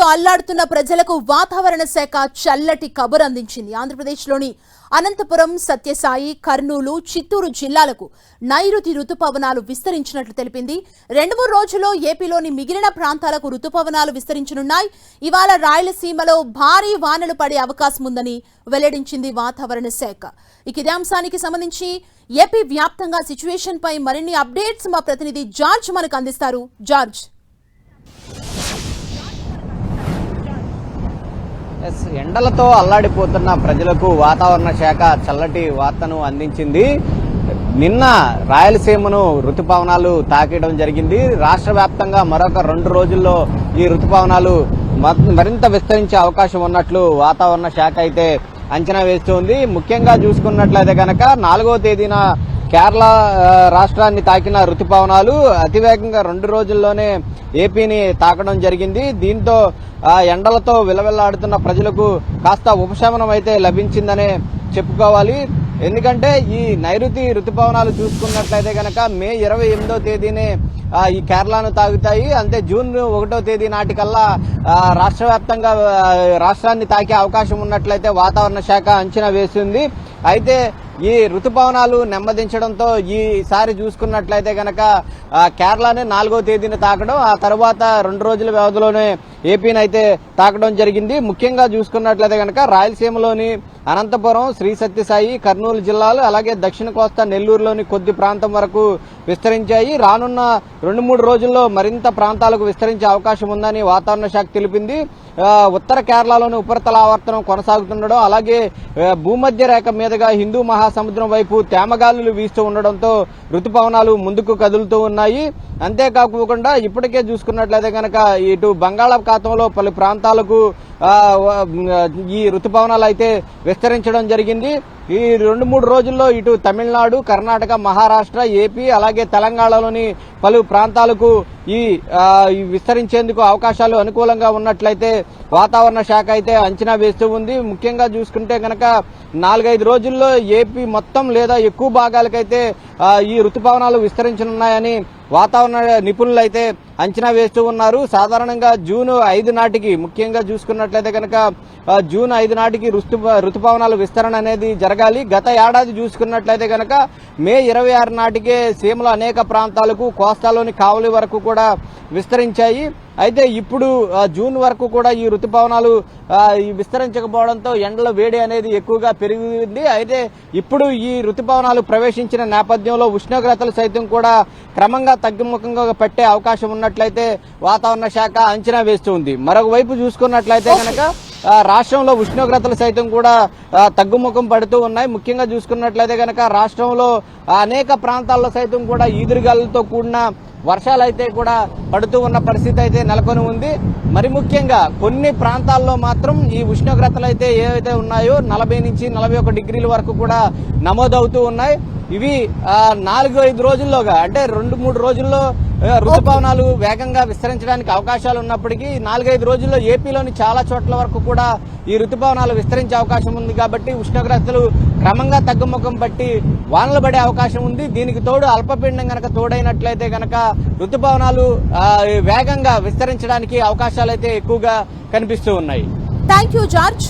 ఎండలతో అల్లాడుతున్న ప్రజలకు వాతావరణ శాఖ చల్లటి కబురు అందించింది. ఆంధ్రప్రదేశ్లోని అనంతపురం, సత్యసాయి, కర్నూలు, చిత్తూరు జిల్లాలకు నైరుతి రుతుపవనాలు విస్తరించినట్లు తెలిపింది. 2-3 రోజుల్లో ఏపీలోని మిగిలిన ప్రాంతాలకు రుతుపవనాలు విస్తరించనున్నాయి. ఇవాళ రాయలసీమలో భారీ వానలు పడే అవకాశం ఉందని వెల్లడించింది వాతావరణ శాఖ. ఇదే అంశానికి సంబంధించి ఏపీ వ్యాప్తంగా సిచ్యువేషన్ పై మరిన్ని అప్డేట్స్ మా ప్రతినిధి జార్జ్ మనకు అందిస్తారు. జార్జ్, ఎండలతో అల్లాడిపోతున్న ప్రజలకు వాతావరణ శాఖ చల్లటి వార్తను అందించింది. నిన్న రాయలసీమను రుతుపవనాలు తాకడం జరిగింది. రాష్ట్ర వ్యాప్తంగా మరొక 2 రోజుల్లో ఈ రుతుపవనాలు మరింత విస్తరించే అవకాశం ఉన్నట్లు వాతావరణ శాఖ అయితే అంచనా వేస్తోంది. ముఖ్యంగా చూసుకున్నట్లయితే కనుక 4వ తేదీన కేరళ రాష్ట్రాన్ని తాకిన రుతుపవనాలు అతివేగంగా 2 రోజుల్లోనే ఏపీని తాకడం జరిగింది. దీంతో ఎండలతో విలవిల్లాడుతున్న ప్రజలకు కాస్త ఉపశమనం అయితే లభించిందనే చెప్పుకోవాలి. ఎందుకంటే ఈ నైరుతి రుతుపవనాలు చూసుకున్నట్లయితే కనుక మే 28వ తేదీనే ఈ కేరళను తాగుతాయి. అంతే జూన్ 1వ తేదీ నాటికల్లా రాష్ట్ర వ్యాప్తంగా రాష్ట్రాన్ని తాకే అవకాశం ఉన్నట్లయితే వాతావరణ శాఖ అంచనా వేసింది. అయితే ఈ రుతుపవనాలు నెమ్మదించడంతో ఈసారి చూసుకున్నట్లయితే కనుక కేరళనే 4వ తేదీని తాకడం, ఆ తర్వాత 2 రోజుల వ్యవధిలోనే ఏపీని అయితే తాకడం జరిగింది. ముఖ్యంగా చూసుకున్నట్లయితే కనుక రాయలసీమలోని అనంతపురం, శ్రీ సత్యసాయి, కర్నూలు జిల్లాలు, అలాగే దక్షిణ కోస్తా నెల్లూరులోని కొద్ది ప్రాంతం వరకు విస్తరించాయి. రానున్న 2-3 రోజుల్లో మరింత ప్రాంతాలకు విస్తరించే అవకాశం ఉందని వాతావరణ శాఖ తెలిపింది. ఉత్తర కేరళలోని ఉపరితల ఆవర్తనం కొనసాగుతుండడం, అలాగే భూమధ్య రేఖ మీదుగా హిందూ మహాసముద్రం వైపు తేమగాలులు వీస్తూ ఉండడంతో రుతుపవనాలు ముందుకు కదులుతూ ఉన్నాయి. అంతేకాకుండా ఇప్పటికే చూసుకున్నట్లయితే కనుక ఇటు బంగాళాఖాతంలో పలు ప్రాంతాలకు ఈ రుతుపవనాలు అయితే విస్తరించడం జరిగింది. ఈ 2-3 రోజుల్లో ఇటు తమిళనాడు, కర్ణాటక, మహారాష్ట్ర, ఏపీ, అలాగే తెలంగాణలోని పలు ప్రాంతాలకు ఈ విస్తరించేందుకు అవకాశాలు అనుకూలంగా ఉన్నట్లయితే వాతావరణ శాఖ అయితే అంచనా వేస్తూ ఉంది. ముఖ్యంగా చూసుకుంటే కనుక 4-5 రోజుల్లో ఏపీ మొత్తం లేదా ఎక్కువ భాగాలకైతే ఈ రుతుపవనాలు విస్తరించనున్నాయని వాతావరణ నిపుణులు అయితే అంచనా వేస్తూ ఉన్నారు. సాధారణంగా జూన్ 5 నాటికి, ముఖ్యంగా చూసుకున్నట్లయితే కనుక జూన్ 5 నాటికి రుతుపవనాలు విస్తరణ అనేది జరగాలి. గత ఏడాది చూసుకున్నట్లయితే కనుక మే 26 నాటికే సీమలో అనేక ప్రాంతాలకు, కోస్తాలోని కావలి వరకు కూడా విస్తరించాయి. అయితే ఇప్పుడు జూన్ వరకు కూడా ఈ రుతుపవనాలు విస్తరించకపోవడంతో ఎండల వేడి అనేది ఎక్కువగా పెరిగింది. అయితే ఇప్పుడు ఈ రుతుపవనాలు ప్రవేశించిన నేపథ్యంలో ఉష్ణోగ్రతలు సైతం కూడా క్రమంగా తగ్గుముఖంగా పెట్టే అవకాశం ఉన్నట్లయితే వాతావరణ శాఖ అంచనా వేస్తుంది. మరొక వైపు చూసుకున్నట్లయితే కనుక రాష్ట్రంలో ఉష్ణోగ్రతలు సైతం కూడా తగ్గుముఖం పడుతూ ఉన్నాయి. ముఖ్యంగా చూసుకున్నట్లయితే కనుక రాష్ట్రంలో అనేక ప్రాంతాల్లో సైతం కూడా ఈదురుగాలులతో కూడిన వర్షాలైతే కూడా పడుతూ ఉన్న పరిస్థితి అయితే నెలకొని ఉంది. మరి ముఖ్యంగా కొన్ని ప్రాంతాల్లో మాత్రం ఈ ఉష్ణోగ్రతలు అయితే ఏవైతే ఉన్నాయో 40 నుంచి 41 డిగ్రీల వరకు కూడా నమోదవుతూ ఉన్నాయి. ఇవి 4-5 రోజుల్లోగా, అంటే 2-3 రోజుల్లో రుతుపవనాలు వేగంగా విస్తరించడానికి అవకాశాలు ఉన్నప్పటికీ 4-5 రోజుల్లో ఏపీలోని చాలా చోట్ల వరకు కూడా ఈ రుతుపవనాలు విస్తరించే అవకాశం ఉంది. కాబట్టి ఉష్ణోగ్రతలు క్రమంగా తగ్గుముఖం పట్టి వానలు పడే అవకాశం ఉంది. దీనికి తోడు అల్పపీడనం కనుక తోడైనట్లయితే కనుక రుతుపవనాలు వేగంగా విస్తరించడానికి అవకాశాలు అయితే ఎక్కువగా కనిపిస్తూ ఉన్నాయి. Thank you George.